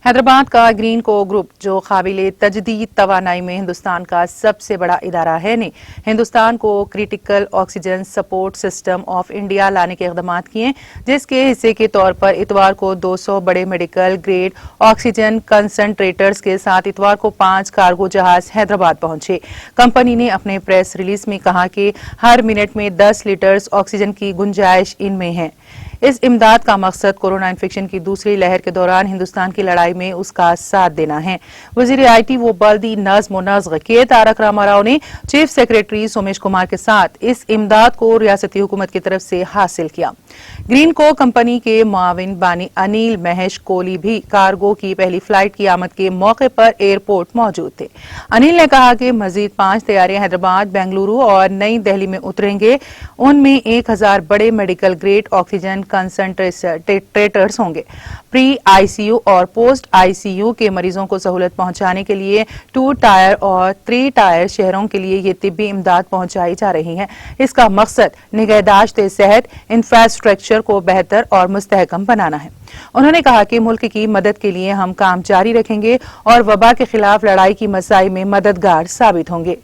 حیدرآباد کا گرین کو گروپ جو قابل تجدید توانائی میں ہندوستان کا سب سے بڑا ادارہ ہے نے ہندوستان کو critical oxygen support system of India لانے کے اقدامات کیے، جس کے حصے کے طور پر اتوار کو 200 بڑے میڈیکل گریڈ آکسیجن کنسنٹریٹرز کے ساتھ اتوار کو 5 کارگو جہاز حیدرآباد پہنچے۔ کمپنی نے اپنے پریس ریلیز میں کہا کہ ہر منٹ میں 10 لیٹرز آکسیجن کی گنجائش ان میں ہے۔ اس امداد کا مقصد کورونا انفیکشن کی دوسری لہر کے دوران ہندوستان کی لڑائی میں اس کا ساتھ دینا ہے۔ وزیر آئی ٹی و بلدی نظم و نسق کے تارک راما راؤ نے چیف سیکریٹری سومیش کمار کے ساتھ اس امداد کو ریاستی حکومت کی طرف سے حاصل کیا۔ گرین کو کمپنی کے معاون بانی انیل مہیش کولی بھی کارگو کی پہلی فلائٹ کی آمد کے موقع پر ایئرپورٹ موجود تھے۔ انیل نے کہا کہ مزید 5 طیارے حیدرآباد، بنگلورو اور نئی دہلی میں اتریں گے۔ ان میں 1000 بڑے میڈیکل گریڈ آکسیجن کنسنٹریٹرز ہوں گے۔ پری آئی سی یو اور پوسٹ آئی سی یو کے مریضوں کو سہولت پہنچانے کے لیے 2 ٹائر اور 3 ٹائر شہروں کے لیے یہ طبی امداد پہنچائی جا رہی ہے۔ اس کا مقصد نگہداشت صحت انفراسٹرکچر کو بہتر اور مستحکم بنانا ہے۔ انہوں نے کہا کہ ملک کی مدد کے لیے ہم کام جاری رکھیں گے اور وبا کے خلاف لڑائی کی مساعی میں مددگار ثابت ہوں گے۔